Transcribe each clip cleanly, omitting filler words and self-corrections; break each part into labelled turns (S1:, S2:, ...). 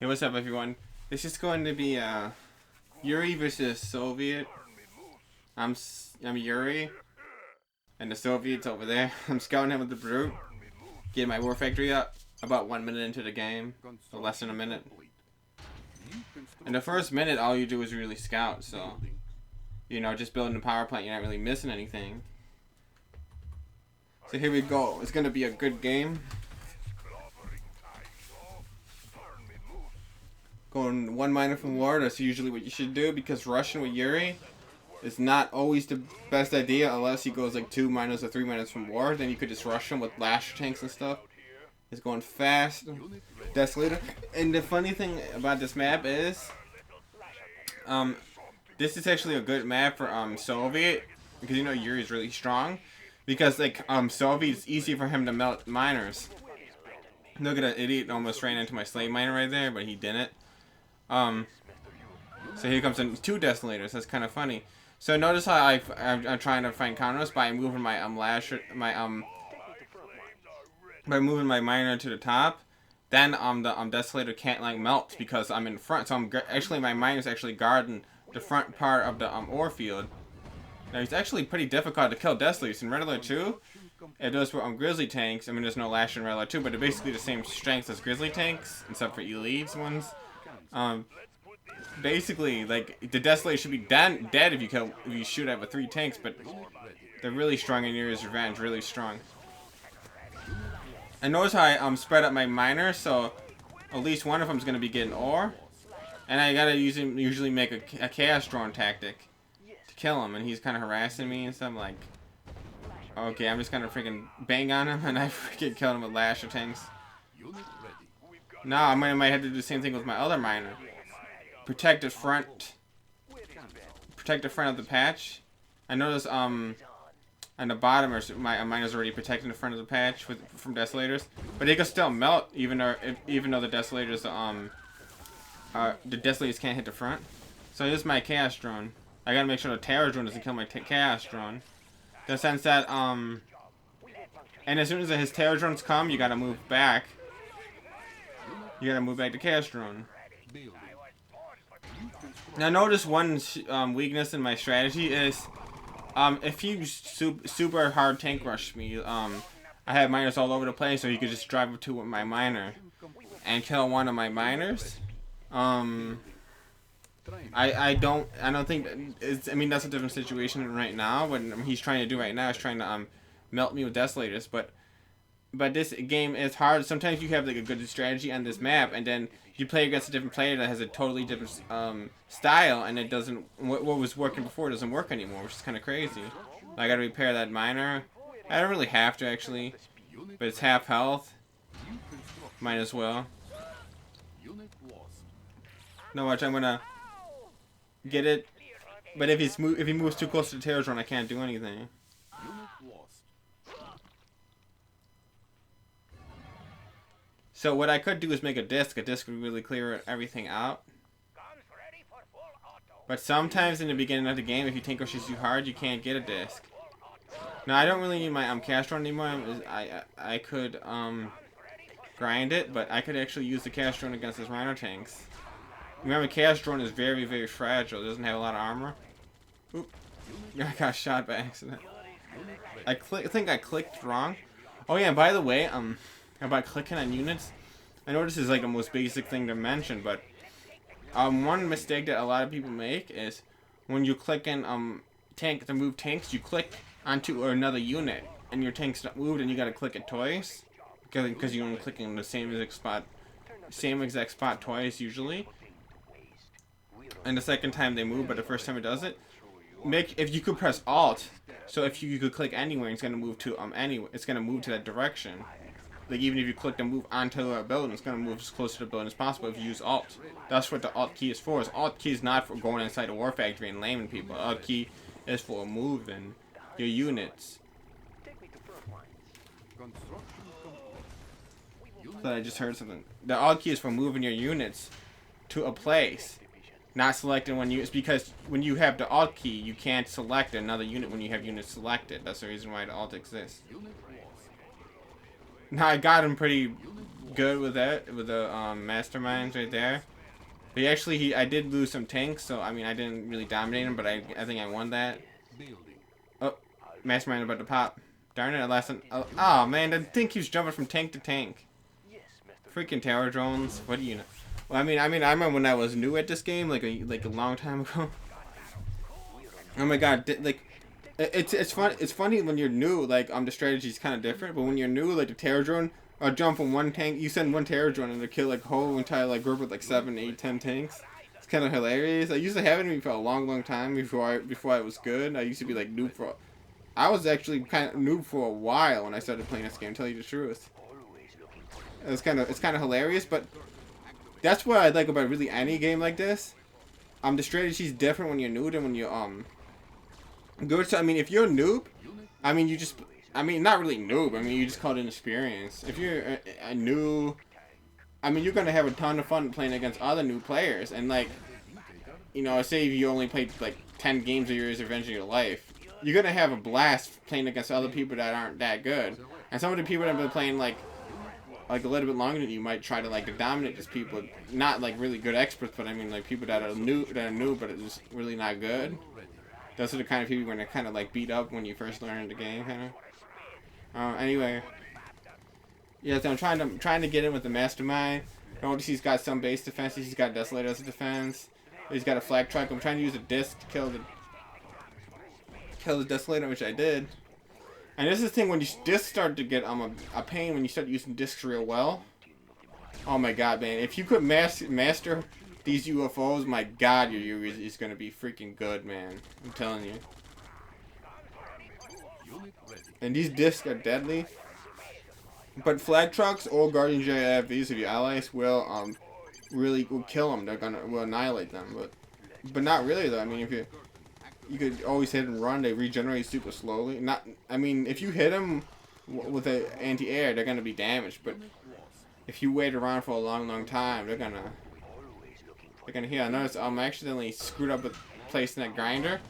S1: Hey, what's up, everyone? This is going to be Yuri versus Soviet. I'm Yuri, and the Soviets over there. I'm scouting him with the brute, getting my war factory up. About 1 minute into the game, or less than a minute. In the first minute, all you do is really scout. So, just building a power plant, you're not really missing anything. So here we go. It's gonna be a good game. Going 1 minor from war, that's usually what you should do, because rushing with Yuri is not always the best idea unless he goes like 2 minors or 3 minors from war. Then you could just rush him with lasher tanks and stuff. He's going fast. Desolator. And the funny thing about this map is, this is actually a good map for Soviet, because Yuri is really strong. Because Soviet, it's easy for him to melt miners. Look at that idiot, almost ran into my slave miner right there, but he didn't. So here comes in 2 desolators. That's kind of funny. So notice how I'm trying to find counters by moving my by moving my miner to the top. Then the desolator can't melt because I'm in front. So actually my miner's actually guarding the front part of the ore field. Now it's actually pretty difficult to kill desolators in Red Alert 2. It does for grizzly tanks. I mean, there's no lash in Red Alert 2, but they're basically the same strength as grizzly tanks, except for elites ones. Basically, the desolator should be dead if you shoot at with 3 tanks, but they're really strong in Yuri's Revenge, really strong. And notice how I spread up my miner, so at least one of them is gonna be getting ore, and I gotta usually make a chaos drone tactic to kill him, and he's kind of harassing me and stuff. I'm like, okay, I'm just gonna freaking bang on him, and I freaking kill him with lasher tanks. Now I might have to do the same thing with my other miner. Protect the front of the patch. I notice on the bottom, my miner's already protecting the front of the patch from desolators, but they can still melt even though the desolators the desolators can't hit the front. So here's my chaos drone. I gotta make sure the terror drone doesn't kill my chaos drone. In the sense that and as soon as his terror drones come, you gotta move back. You gotta move back to chaos drone. Now notice one weakness in my strategy is if you super hard tank rush me, I have miners all over the place, so you could just drive up to my miner and kill one of my miners. I don't think I mean, that's a different situation right now. What he's trying to do right now is trying to melt me with desolators, but this game is hard. Sometimes you have a good strategy on this map, and then you play against a different player that has a totally different style, and it doesn't. What was working before doesn't work anymore, which is kind of crazy. I gotta repair that miner. I don't really have to actually, but it's half health. Might as well. No, watch. I'm gonna get it, but if he moves too close to the terror drone, I can't do anything. So what I could do is make a disc. A disc would really clear everything out. But sometimes in the beginning of the game, if you tank rushes too hard, you can't get a disc. Now I don't really need my cash drone anymore. I could grind it, but I could actually use the cash drone against his rhino tanks. Remember, cash drone is very, very fragile. It doesn't have a lot of armor. Oop! I got shot by accident. I think I clicked wrong. Oh yeah, and by the way, about clicking on units, I know this is the most basic thing to mention, but one mistake that a lot of people make is when you click in to move tanks, you click onto another unit and your tank's not moved, and you gotta click it twice because you're only clicking the same exact spot twice usually. And the second time they move, but the first time it does it, if you could press Alt, so if you could click anywhere, it's gonna move to it's gonna move to that direction. Even if you click to move onto a building, it's going to move as close to the building as possible if you use Alt. That's what the Alt key is for. Alt key is not for going inside a war factory and laming people. Alt key is for moving your units. So I just heard something. The Alt key is for moving your units to a place, not selecting one unit. It's because when you have the Alt key, you can't select another unit when you have units selected. That's the reason why the Alt exists. Now I got him pretty good with that, with the masterminds right there. But I did lose some tanks, so I mean I didn't really dominate him, but I think I won that. Oh, mastermind about to pop. Darn it! I lost an. Oh man, the thing keeps jumping from tank to tank. Freaking tower drones. What do you know? Well, I remember when I was new at this game, like a long time ago. Oh my god, like. It's fun. It's funny when you're new. Like the strategy's kind of different, but when you're new, like the terror drone, jump from one tank. You send one terror drone and they kill like whole entire like group with like 7, 8, 10 tanks. It's kind of hilarious. I used to have it in me for a long time before I was good. I used to be like noob for. I was actually kind of noob for a while when I started playing this game. To tell you the truth, it's kind of hilarious, but that's what I like about really any game like this. The strategy's different when you're new than when you're good. So I mean, if you're a noob, I mean not really noob. I mean you just call it inexperience. If you're a new, I mean you're gonna have a ton of fun playing against other new players. And like, you know, say if you only played like 10 games of Yuri's Revenge in your life, you're gonna have a blast playing against other people that aren't that good. And some of the people that have been playing like a little bit longer than you might try to like to dominate these people. Not like really good experts, but I mean like people that are new but it's just really not good. Those are the kind of people you're going to kind of like beat up when you first learn the game, kind of. Anyway, yeah, so I'm trying to get in with the mastermind. Notice he's got some base defense. He's got Desolator as a defense. He's got a flag truck. I'm trying to use a disc to kill the Desolator, which I did. And this is the thing, when you discs start to get a pain when you start using discs real well. Oh my god, man! If you could master these UFOs, my god, your Yuri is gonna be freaking good, man. I'm telling you. And these discs are deadly. But flag trucks or Guardian JFVs of your allies will will kill them. Will annihilate them. But not really though. I mean, if you could always hit and run, they regenerate super slowly. I mean, if you hit them with an anti-air, they're gonna be damaged. But if you wait around for a long time, they're gonna heal. I noticed I accidentally screwed up with placing that grinder.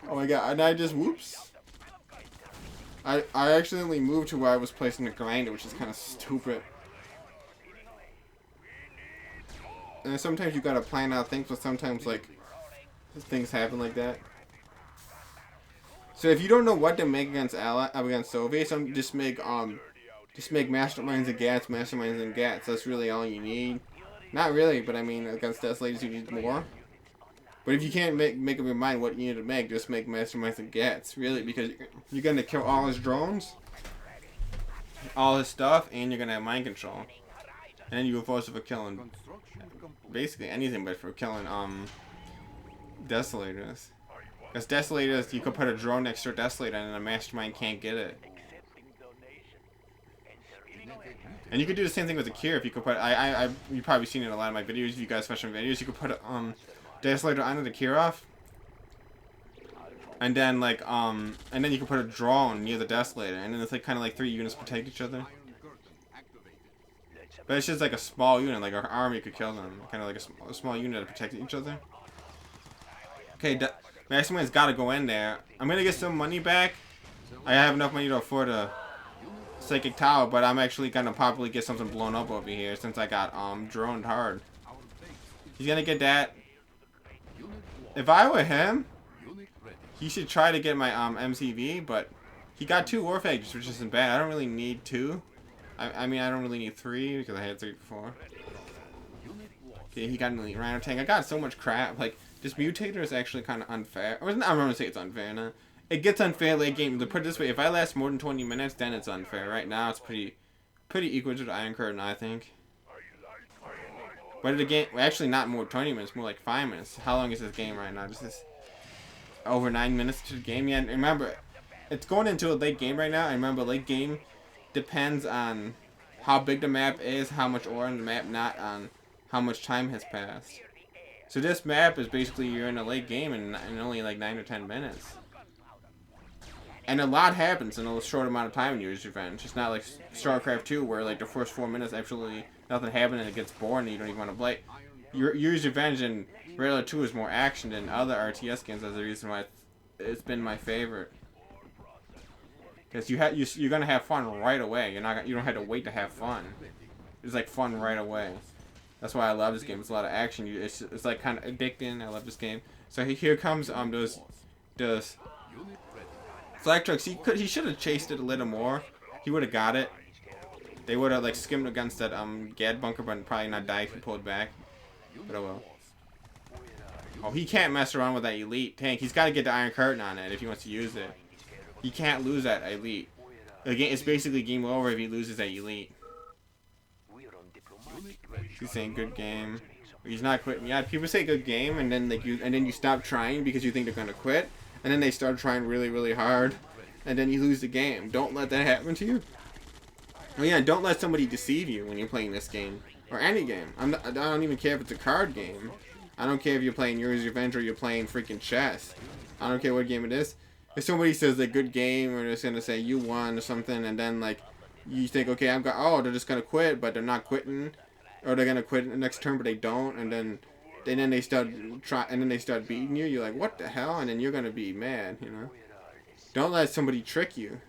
S1: Oh my god, and I just whoops. I accidentally moved to where I was placing the grinder, which is kind of stupid. And sometimes you gotta plan out things, but sometimes like things happen like that. So if you don't know what to make against Soviets, just make masterminds and gats. That's really all you need. Not really, but I mean against Desolators you need more. But if you can't make up your mind what you need to make, just make masterminds and gats. Really, because you're gonna kill all his drones, all his stuff, and you're gonna have mind control. And UFOs for killing basically anything, but for killing Desolators. Because Desolators, you could put a drone next to a Desolator and a mastermind can't get it. And you could do the same thing with the Cure. If you could put, you've probably seen it in a lot of my videos. If you guys watch my videos, you could put a Desolator onto the Cure off, and then like and then you can put a drone near the Desolator, and then it's like kind of like 3 units protect each other. But it's just like a small unit, like our army could kill them, kind of like a small unit to protect each other. Okay, Maximilian's got to go in there. I'm gonna get some money back. I have enough money to afford a Psychic Tower, but I'm actually gonna probably get something blown up over here since I got droned hard. He's gonna get that. If I were him, he should try to get my MCV, but he got 2 War Factors, which isn't bad. I don't really need 2. I mean, I don't really need 3 because I had 3 before. Okay, he got an elite Rhino tank. I got so much crap. Like, this Mutator is actually kind of unfair. Or, I'm not going to say it's unfair, no. It gets unfair late game. To put it this way, if I last more than 20 minutes, then it's unfair. Right now, it's pretty equal to the Iron Curtain, I think. But the game, actually not more 20 minutes, more like 5 minutes. How long is this game right now? This is over 9 minutes to the game. Yeah, and remember, it's going into a late game right now. And remember, late game depends on how big the map is, how much ore in the map, not on how much time has passed. So this map is basically you're in a late game in only like 9 or 10 minutes. And a lot happens in a short amount of time in Yuri's Revenge. It's not like StarCraft 2 where like the first 4 minutes absolutely nothing happened and it gets boring and you don't even want to play. Yuri's Revenge in Red Alert 2 is more action than other RTS games. That's the reason why it's been my favorite. Because you're gonna have fun right away. You don't have to wait to have fun. It's like fun right away. That's why I love this game. It's a lot of action. It's like kind of addicting. I love this game. So here comes those flag trucks. He should have chased it a little more. He would have got it. They would have like skimmed against that Gad bunker, but probably not died if he pulled back. But oh well. Oh, he can't mess around with that elite tank. He's got to get the Iron Curtain on it if he wants to use it. He can't lose that elite. Again, it's basically game over if he loses that elite. He's saying good game. He's not quitting. Yeah, people say good game, and then you stop trying because you think they're gonna quit, and then they start trying really, really hard, and then you lose the game. Don't let that happen to you. Oh yeah, don't let somebody deceive you when you're playing this game or any game. I don't even care if it's a card game. I don't care if you're playing Yuri's Revenge or you're playing freaking chess. I don't care what game it is. If somebody says a good game, or they're gonna say you won or something, and then like you think, okay, they're just gonna quit, but they're not quitting, or they're gonna quit in the next turn, but they don't, and then they start beating you. You're like, what the hell? And then you're gonna be mad, you know. Don't let somebody trick you.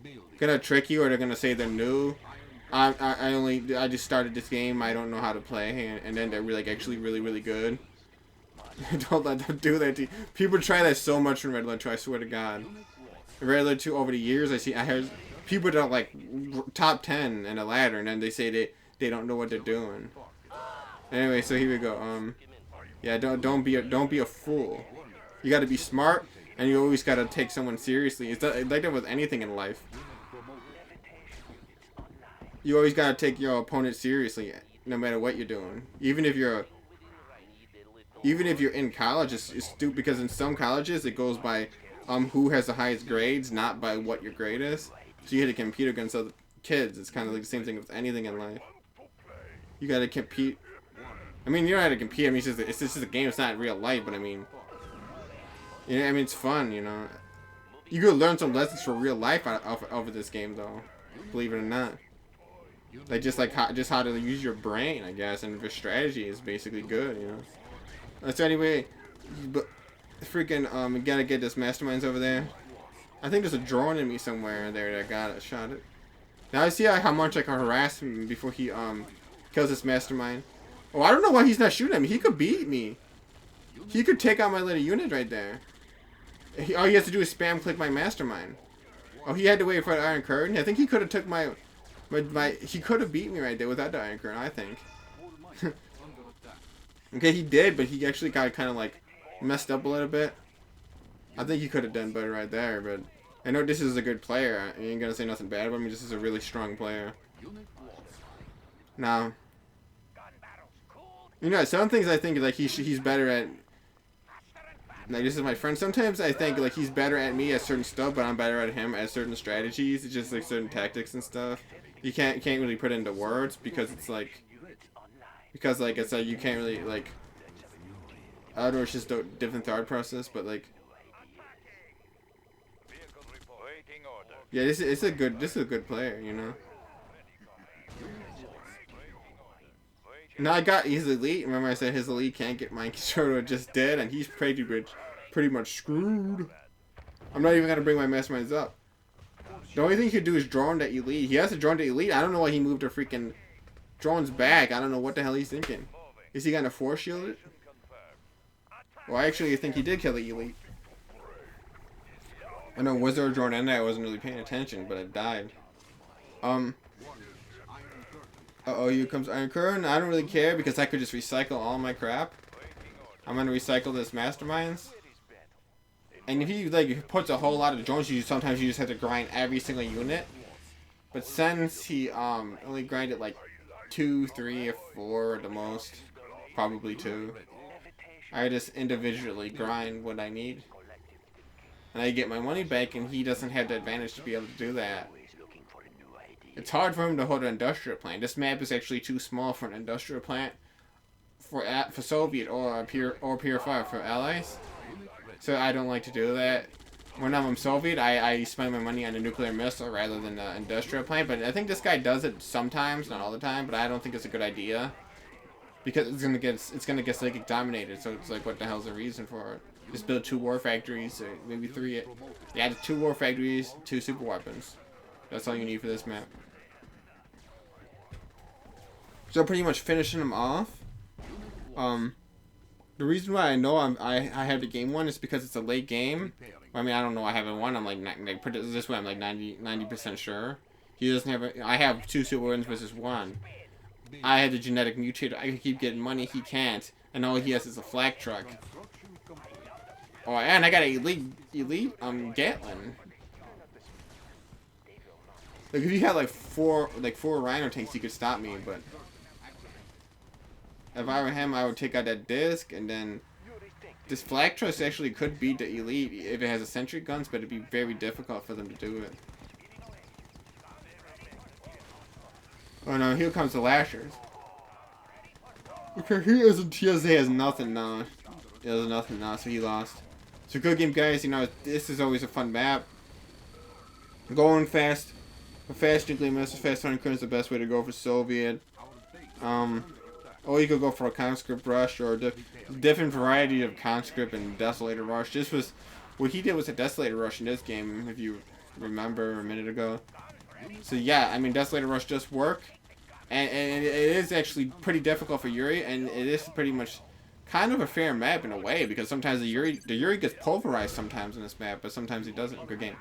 S1: They're gonna trick you, or they're gonna say they're new. I just started this game. I don't know how to play, and then they're actually really, really good. Don't let them do that to you. People try that so much in Red Alert 2, I swear to God. In Red Alert 2, over the years, I heard people that like top 10 in a ladder, and then they say they don't know what they're doing. Anyway, so here we go. Yeah, don't be a fool. You got to be smart, and you always got to take someone seriously. It's like that with anything in life. You always got to take your opponent seriously, no matter what you're doing. Even if you're in college, it's stupid, because in some colleges it goes by who has the highest grades, not by what your grade is. So you had to compete against other kids. It's kind of like the same thing with anything in life. You got to compete. I mean, you don't have to compete. I mean, it's just a game. It's not real life, but I mean, it's fun. You know, you could learn some lessons for real life out of this game, though. Believe it or not. Like just how to use your brain, I guess, and your strategy is basically good. You know. So anyway, freaking we gotta get this masterminds over there. I think there's a drone in me somewhere there that got it, shot it. Now I see how much I can harass him before he kills this mastermind. Oh, I don't know why he's not shooting at me. He could beat me. He could take out my little unit right there. All he has to do is spam click my mastermind. Oh, he had to wait for the Iron Curtain. I think he could have took my he could have beat me right there without the Iron Curtain, I think. Okay, he did, but he actually got kind of like messed up a little bit. I think he could have done better right there, but I know this is a good player. I ain't gonna say nothing bad about him. This is a really strong player. Now, you know, some things I think like he's better at. Like, this is my friend. Sometimes I think like he's better at me at certain stuff, but I'm better at him at certain strategies. It's just like certain tactics and stuff. You can't really put it into words because it's like you can't really like. I don't know. It's just a different thought process, but like. Yeah, this is a good player, you know. Now he's elite. Remember I said his elite can't get mine. Kishoro just dead, and he's pretty much screwed. I'm not even gonna bring my masterminds up. The only thing he could do is drone the elite. He has to drone the elite. I don't know why he moved the freaking drones back. I don't know what the hell he's thinking. Is he gonna force shield it? Well, I actually think he did kill the elite. I know, was there a drone in there? I wasn't really paying attention, but it died. Uh-oh, here comes Iron Curtain. I don't really care because I could just recycle all my crap. I'm gonna recycle this masterminds. And if he like puts a whole lot of drones, sometimes you just have to grind every single unit. But since he only grinded like 2, 3, or 4 at the most, probably 2, I just individually grind what I need. And I get my money back, and he doesn't have the advantage to be able to do that. It's hard for him to hold an industrial plant. This map is actually too small for an industrial plant for Soviet or Pier 5 for allies. So I don't like to do that. When I'm Soviet, I spend my money on a nuclear missile rather than an industrial plant. But I think this guy does it sometimes, not all the time. But I don't think it's a good idea because it's gonna get Psychic dominated. So it's like, what the hell's the reason for it? Just build 2 war factories, or maybe 3. Yeah, 2 war factories, 2 super weapons. That's all you need for this map. So pretty much finishing them off. The reason why I know I have the game won is because it's a late game. I mean, I don't know, I haven't won. I'm like put it this way, I'm like 90% sure. He doesn't have I have 2 super wins versus 1. I had the genetic mutator. I can keep getting money. He can't, and all he has is a flak truck. Oh, and I got an elite Gatlin. Like if you had like four Rhino tanks, you could stop me. But if I were him, I would take out that disc, and then this flak truck actually could beat the elite if it has a sentry guns, but it'd be very difficult for them to do it. Oh no, here comes the Lashers. Okay, he has nothing now. He has nothing now, so he lost. So good game, guys. You know, this is always a fun map. Going fast. A fast nuclear missile, fast turning current is the best way to go for Soviet. Or you could go for a conscript rush or a different variety of conscript and desolator rush. This was what he did was a desolator rush in this game, if you remember a minute ago. So yeah, I mean, desolator rush does work, and it is actually pretty difficult for Yuri, and it is pretty much kind of a fair map in a way, because sometimes the Yuri gets pulverized sometimes in this map, but sometimes he doesn't. Good game.